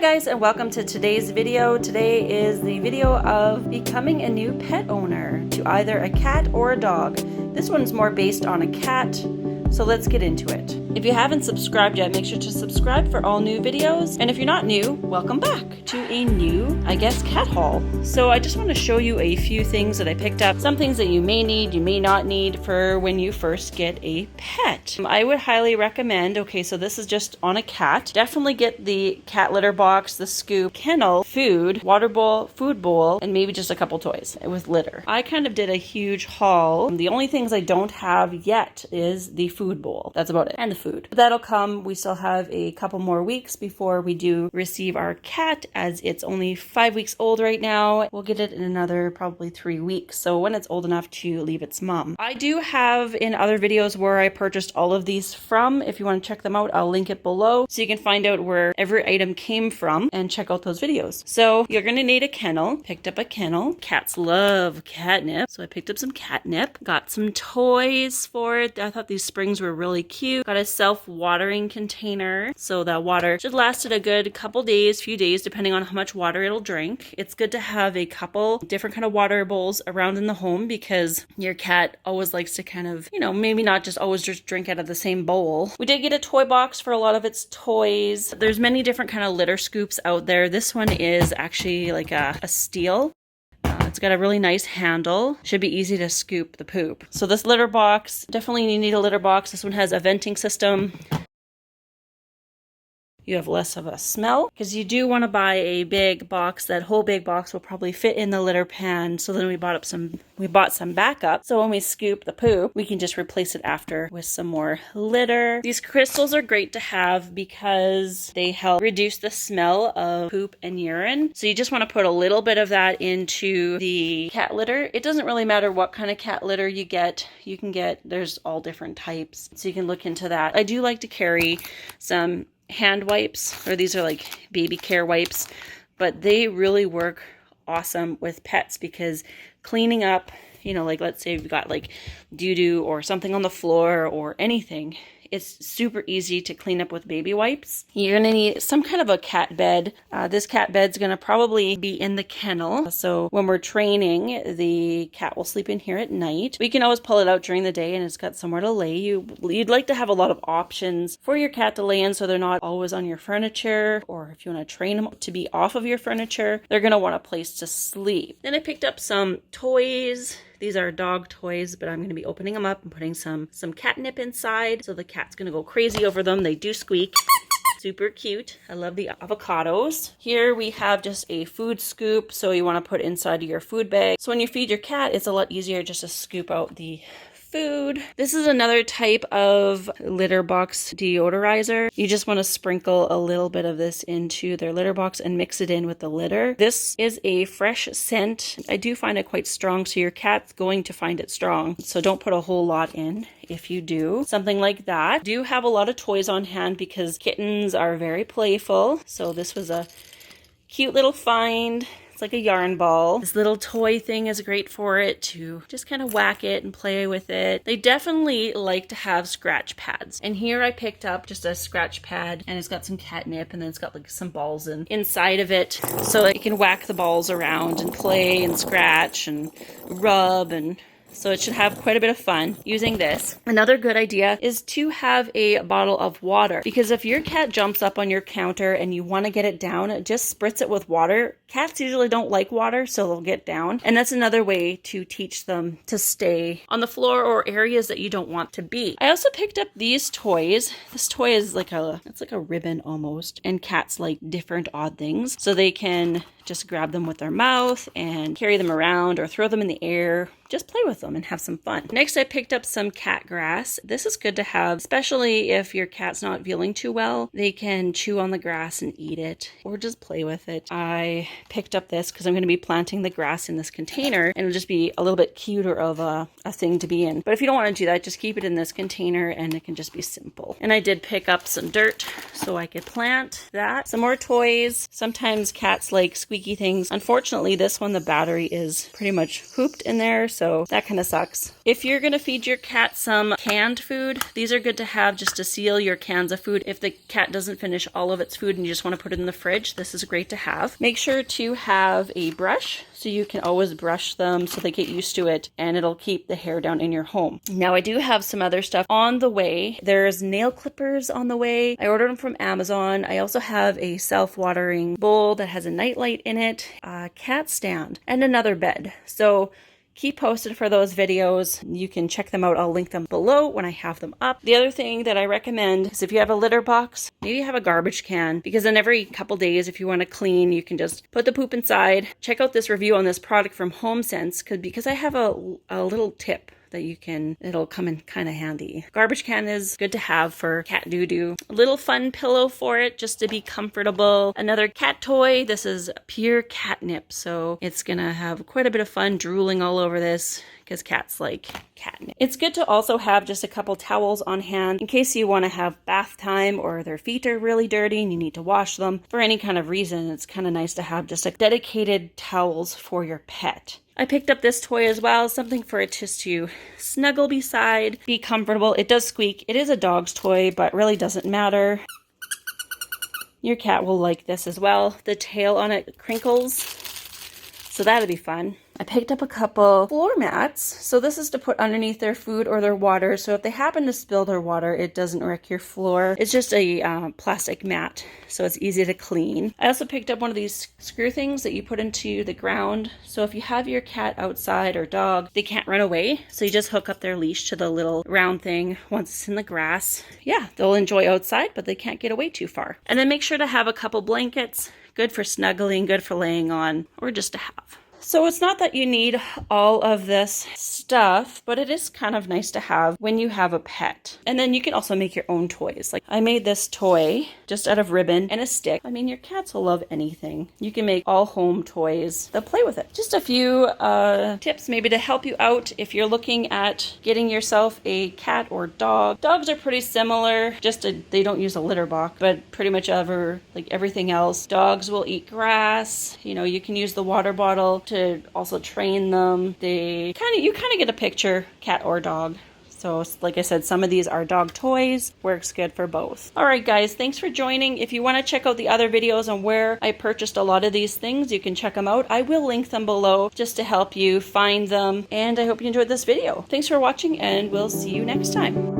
Hi guys, and welcome to today's video. Today is the video of becoming a new pet owner to either a cat or a dog. This one's more based on a cat, so let's get into it. If you haven't subscribed yet, make sure to subscribe for all new videos. And if you're not new, welcome back to a new, cat haul. So I just want to show you a few things that I picked up. Some things that you may need, you may not need for when you first get a pet. I would highly recommend, so this is just on a cat. Definitely get the cat litter box, the scoop, kennel, food, water bowl, food bowl, and maybe just a couple toys with litter. I kind of did a huge haul. The only things I don't have yet is the food bowl. That's about it. And the food. But that'll come. We still have a couple more weeks before we do receive our cat, as it's only 5 weeks old right now. We'll get it in another probably 3 weeks. So when it's old enough to leave its mom. I do have in other videos where I purchased all of these from. If you want to check them out, I'll link it below so you can find out where every item came from and check out those videos. So you're going to need a kennel. Picked up a kennel. Cats love catnip. So I picked up some catnip. Got some toys for it. I thought these springs were really cute. Got a self-watering container, so that water should last it a good few days, depending on how much water it'll drink. It's good to have a couple different kind of water bowls around in the home because your cat always likes to kind of, maybe not just always just drink out of the same bowl. We did get a toy box for a lot of its toys. There's many different kind of litter scoops out there. This one is actually like a steel. It's got a really nice handle. Should be easy to scoop the poop. So this litter box, definitely you need a litter box. This one has a venting system. You have less of a smell because you do want to buy a big box. That whole big box will probably fit in the litter pan. So then we bought some backup. So when we scoop the poop, we can just replace it after with some more litter. These crystals are great to have because they help reduce the smell of poop and urine. So you just want to put a little bit of that into the cat litter. It doesn't really matter what kind of cat litter you get. There's all different types. So you can look into that. I do like to carry some hand wipes, or these are like baby care wipes, but they really work awesome with pets because cleaning up, let's say you've got like doo-doo or something on the floor or anything, it's super easy to clean up with baby wipes. You're going to need some kind of a cat bed. This cat bed's going to probably be in the kennel. So when we're training, the cat will sleep in here at night. We can always pull it out during the day and it's got somewhere to lay. You'd like to have a lot of options for your cat to lay in so they're not always on your furniture, or if you want to train them to be off of your furniture, they're going to want a place to sleep. Then I picked up some toys. These are dog toys, but I'm going to be opening them up and putting some catnip inside. So the cat's going to go crazy over them. They do squeak. Super cute. I love the avocados. Here we have just a food scoop. So you want to put inside of your food bag. So when you feed your cat, it's a lot easier just to scoop out the food. This is another type of litter box deodorizer. You just want to sprinkle a little bit of this into their litter box and mix it in with the litter. This is a fresh scent. I do find it quite strong, so your cat's going to find it strong. So don't put a whole lot in. If you do something like that, do have a lot of toys on hand because kittens are very playful. So this was a cute little find. Like a yarn ball. This little toy thing is great for it to just kind of whack it and play with it. They definitely like to have scratch pads. And here I picked up just a scratch pad and it's got some catnip and then it's got like some balls inside of it so that you can whack the balls around and play and scratch and rub, and so it should have quite a bit of fun using this. Another good idea is to have a bottle of water, because if your cat jumps up on your counter and you want to get it down, just spritz it with water. Cats usually don't like water, so they'll get down. And that's another way to teach them to stay on the floor or areas that you don't want to be. I also picked up these toys. This toy is it's like a ribbon almost, and cats like different odd things. So they can just grab them with their mouth and carry them around or throw them in the air. Just play with them and have some fun. Next, I picked up some cat grass. This is good to have, especially if your cat's not feeling too well. They can chew on the grass and eat it or just play with it. I picked up this because I'm going to be planting the grass in this container, and it'll just be a little bit cuter of a thing to be in. But if you don't want to do that, just keep it in this container and it can just be simple. And I did pick up some dirt. so I could plant that. Some more toys. Sometimes cats like squeaky things. Unfortunately, this one, the battery is pretty much hooped in there, so that kind of sucks. If you're going to feed your cat some canned food, these are good to have just to seal your cans of food. If the cat doesn't finish all of its food and you just want to put it in the fridge, this is great to have. Make sure to have a brush so you can always brush them so they get used to it, and it'll keep the hair down in your home. Now, I do have some other stuff on the way. There's nail clippers on the way. I ordered them from Amazon. I also have a self-watering bowl that has a nightlight in it, a cat stand, and another bed. So keep posted for those videos. You can check them out. I'll link them below when I have them up. The other thing that I recommend is if you have a litter box, maybe have a garbage can, because then every couple days, if you want to clean, you can just put the poop inside. Check out this review on this product from HomeSense because I have a little tip that it'll come in kind of handy. Garbage can is good to have for cat doo-doo. A little fun pillow for it just to be comfortable. Another cat toy. This is pure catnip, so it's gonna have quite a bit of fun drooling all over this because cats like catnip. It's good to also have just a couple towels on hand in case you want to have bath time or their feet are really dirty and you need to wash them for any kind of reason. It's kind of nice to have just a dedicated towels for your pet. I picked up this toy as well, something for it just to snuggle beside, be comfortable. It does squeak. It is a dog's toy, but really doesn't matter. Your cat will like this as well. The tail on it crinkles, so that'll be fun. I picked up a couple floor mats. So this is to put underneath their food or their water. So if they happen to spill their water, it doesn't wreck your floor. It's just a plastic mat, so it's easy to clean. I also picked up one of these screw things that you put into the ground. So if you have your cat outside or dog, they can't run away. So you just hook up their leash to the little round thing once it's in the grass. Yeah, they'll enjoy outside, but they can't get away too far. And then make sure to have a couple blankets. Good for snuggling, good for laying on, or just to have. So it's not that you need all of this stuff, but it is kind of nice to have when you have a pet. And then you can also make your own toys. Like I made this toy just out of ribbon and a stick. I mean, your cats will love anything. You can make all home toys. They'll play with it. Just a few tips maybe to help you out if you're looking at getting yourself a cat or dog. Dogs are pretty similar, they don't use a litter box, but pretty much like everything else. Dogs will eat grass. You know, you can use the water bottle to also train them. You kind of get a picture, cat or dog. So like I said, some of these are dog toys. Works good for both. All right, guys, thanks for joining. If you want to check out the other videos on where I purchased a lot of these things, you can check them out. I will link them below just to help you find them. And I hope you enjoyed this video. Thanks for watching, and we'll see you next time.